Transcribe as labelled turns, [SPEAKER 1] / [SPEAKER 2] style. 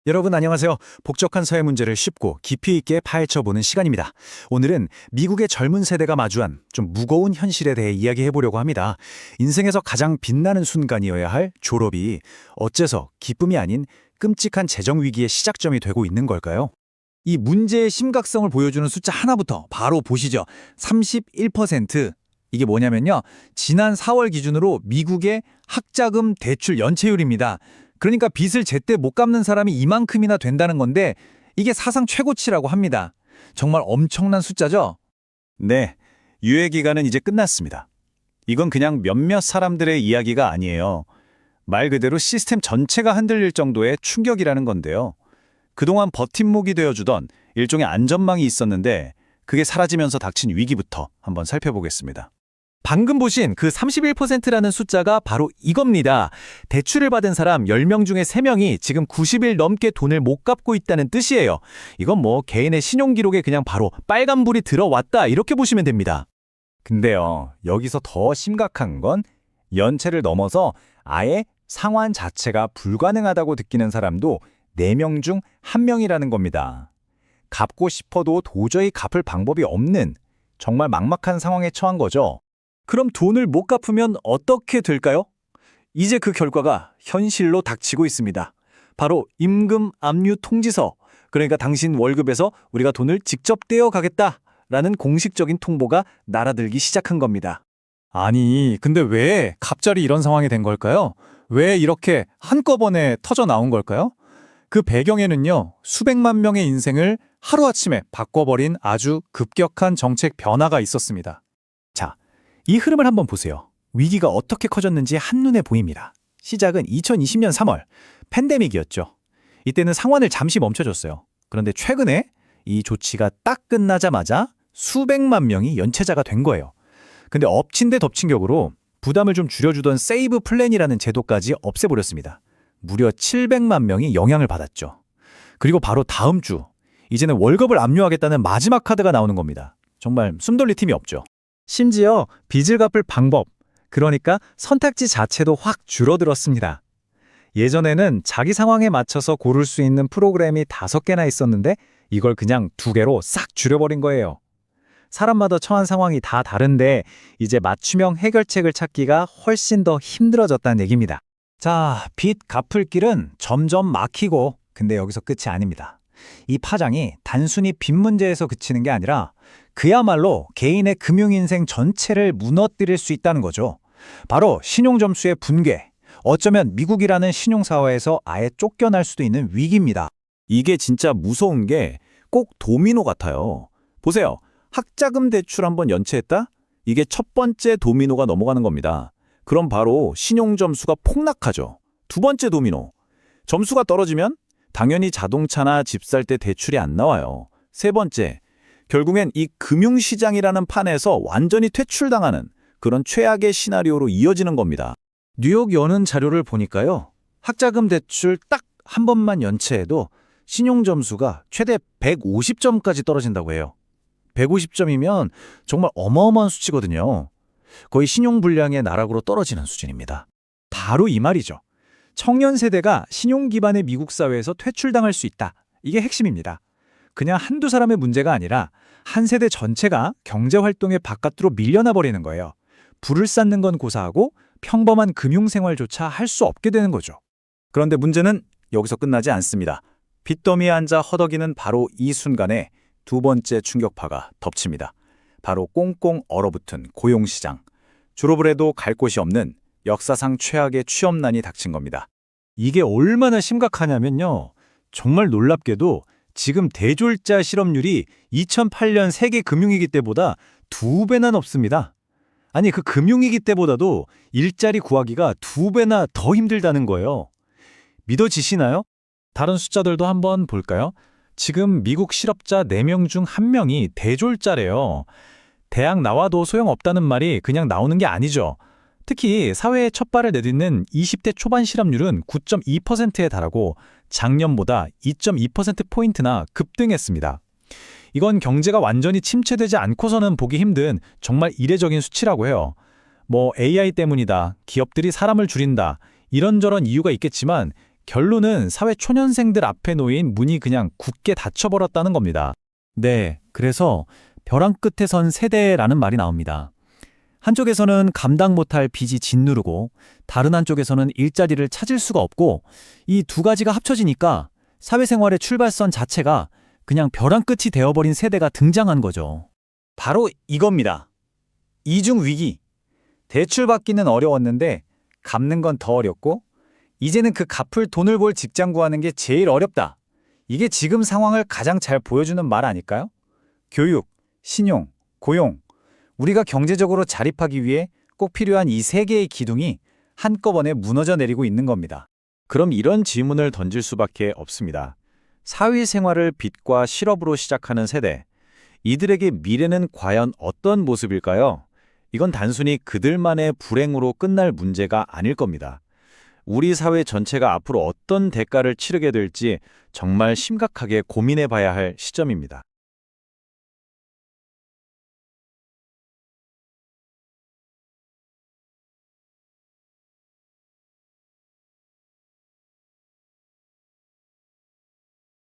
[SPEAKER 1] 여러분 안녕하세요. 복잡한 사회 문제를 쉽고 깊이 있게 파헤쳐보는 시간입니다. 오늘은 미국의 젊은 세대가 마주한 좀 무거운 현실에 대해 이야기해보려고 합니다. 인생에서 가장 빛나는 순간이어야 할 졸업이 어째서 기쁨이 아닌 끔찍한 재정 위기의 시작점이 되고 있는 걸까요?
[SPEAKER 2] 이 문제의 심각성을 보여주는 숫자 하나부터 바로 보시죠. 31%. 이게 뭐냐면요. 지난 4월 기준으로 미국의 학자금 대출 연체율입니다. 그러니까 빚을 제때 못 갚는 사람이 이만큼이나 된다는 건데 이게 사상 최고치라고 합니다. 정말 엄청난 숫자죠?
[SPEAKER 1] 네, 유예 기간은 이제 끝났습니다. 이건 그냥 몇몇 사람들의 이야기가 아니에요. 말 그대로 시스템 전체가 흔들릴 정도의 충격이라는 건데요. 그동안 버팀목이 되어주던 일종의 안전망이 있었는데 그게 사라지면서 닥친 위기부터 한번 살펴보겠습니다.
[SPEAKER 2] 방금 보신 그 31%라는 숫자가 바로 이겁니다. 대출을 받은 사람 10명 중에 3명이 지금 90일 넘게 돈을 못 갚고 있다는 뜻이에요. 이건 뭐 개인의 신용기록에 그냥 바로 빨간불이 들어왔다 이렇게 보시면 됩니다.
[SPEAKER 1] 근데요, 여기서 더 심각한 건 연체를 넘어서 아예 상환 자체가 불가능하다고 느끼는 사람도 4명 중 1명이라는 겁니다. 갚고 싶어도 도저히 갚을 방법이 없는 정말 막막한 상황에 처한 거죠.
[SPEAKER 2] 그럼 돈을 못 갚으면 어떻게 될까요? 이제 그 결과가 현실로 닥치고 있습니다. 바로 임금 압류 통지서, 그러니까 당신 월급에서 우리가 돈을 직접 떼어 가겠다라는 공식적인 통보가 날아들기 시작한 겁니다.
[SPEAKER 3] 아니, 근데 왜 갑자기 이런 상황이 된 걸까요? 왜 이렇게 한꺼번에 터져 나온 걸까요? 그 배경에는요, 수백만 명의 인생을 하루아침에 바꿔버린 아주 급격한 정책 변화가 있었습니다.
[SPEAKER 1] 자, 이 흐름을 한번 보세요. 위기가 어떻게 커졌는지 한눈에 보입니다. 시작은 2020년 3월, 팬데믹이었죠. 이때는 상환을 잠시 멈춰줬어요. 그런데 최근에 이 조치가 딱 끝나자마자 수백만 명이 연체자가 된 거예요. 근데 엎친 데 덮친 격으로 부담을 좀 줄여주던 세이브 플랜이라는 제도까지 없애버렸습니다. 무려 700만 명이 영향을 받았죠. 그리고 바로 다음 주, 이제는 월급을 압류하겠다는 마지막 카드가 나오는 겁니다. 정말 숨 돌릴 틈이 없죠.
[SPEAKER 3] 심지어 빚을 갚을 방법, 그러니까 선택지 자체도 확 줄어들었습니다. 예전에는 자기 상황에 맞춰서 고를 수 있는 프로그램이 5개나 있었는데 이걸 그냥 2개로 싹 줄여버린 거예요. 사람마다 처한 상황이 다 다른데 이제 맞춤형 해결책을 찾기가 훨씬 더 힘들어졌다는 얘기입니다.
[SPEAKER 1] 자, 빚 갚을 길은 점점 막히고, 근데 여기서 끝이 아닙니다. 이 파장이 단순히 빚 문제에서 그치는 게 아니라 그야말로 개인의 금융인생 전체를 무너뜨릴 수 있다는 거죠. 바로 신용점수의 붕괴, 어쩌면 미국이라는 신용사회에서 아예 쫓겨날 수도 있는 위기입니다. 이게 진짜 무서운 게 꼭 도미노 같아요. 보세요. 학자금 대출 한번 연체했다? 이게 첫 번째 도미노가 넘어가는 겁니다. 그럼 바로 신용점수가 폭락하죠. 두 번째 도미노. 점수가 떨어지면 당연히 자동차나 집 살 때 대출이 안 나와요. 세 번째, 결국엔 이 금융시장이라는 판에서 완전히 퇴출당하는 그런 최악의 시나리오로 이어지는 겁니다.
[SPEAKER 3] 뉴욕 여는 자료를 보니까요. 학자금 대출 딱 한 번만 연체해도 신용점수가 최대 150점까지 떨어진다고 해요. 150점이면 정말 어마어마한 수치거든요. 거의 신용불량의 나락으로 떨어지는 수준입니다. 바로 이 말이죠. 청년 세대가 신용 기반의 미국 사회에서 퇴출당할 수 있다. 이게 핵심입니다. 그냥 한두 사람의 문제가 아니라 한 세대 전체가 경제활동의 바깥으로 밀려나 버리는 거예요. 불을 쌓는 건 고사하고 평범한 금융생활조차 할 수 없게 되는 거죠.
[SPEAKER 1] 그런데 문제는 여기서 끝나지 않습니다. 빚더미에 앉아 허덕이는 바로 이 순간에 두 번째 충격파가 덮칩니다. 바로 꽁꽁 얼어붙은 고용시장. 졸업을 해도 갈 곳이 없는 역사상 최악의 취업난이 닥친 겁니다.
[SPEAKER 3] 이게 얼마나 심각하냐면요. 정말 놀랍게도 지금 대졸자 실업률이 2008년 세계 금융위기 때보다 2배나 높습니다. 아니, 그 금융위기 때보다도 일자리 구하기가 2배나 더 힘들다는 거예요. 믿어지시나요? 다른 숫자들도 한번 볼까요? 지금 미국 실업자 4명 중 1명이 대졸자래요. 대학 나와도 소용없다는 말이 그냥 나오는 게 아니죠. 특히 사회에 첫 발을 내딛는 20대 초반 실업률은 9.2%에 달하고 작년보다 2.2%포인트나 급등했습니다. 이건 경제가 완전히 침체되지 않고서는 보기 힘든 정말 이례적인 수치라고 해요. 뭐 AI 때문이다, 기업들이 사람을 줄인다, 이런저런 이유가 있겠지만 결론은 사회 초년생들 앞에 놓인 문이 그냥 굳게 닫혀버렸다는 겁니다. 네, 그래서 벼랑 끝에 선 세대라는 말이 나옵니다. 한쪽에서는 감당 못할 빚이 짓누르고 다른 한쪽에서는 일자리를 찾을 수가 없고 이 두 가지가 합쳐지니까 사회생활의 출발선 자체가 그냥 벼랑 끝이 되어버린 세대가 등장한 거죠.
[SPEAKER 1] 바로 이겁니다. 이중 위기. 대출 받기는 어려웠는데 갚는 건 더 어렵고 이제는 그 갚을 돈을 벌 직장 구하는 게 제일 어렵다. 이게 지금 상황을 가장 잘 보여주는 말 아닐까요? 교육, 신용, 고용. 우리가 경제적으로 자립하기 위해 꼭 필요한 이 세 개의 기둥이 한꺼번에 무너져 내리고 있는 겁니다.
[SPEAKER 3] 그럼 이런 질문을 던질 수밖에 없습니다. 사회생활을 빚과 실업으로 시작하는 세대, 이들에게 미래는 과연 어떤 모습일까요? 이건 단순히 그들만의 불행으로 끝날 문제가 아닐 겁니다. 우리 사회 전체가 앞으로 어떤 대가를 치르게 될지 정말 심각하게 고민해 봐야 할 시점입니다.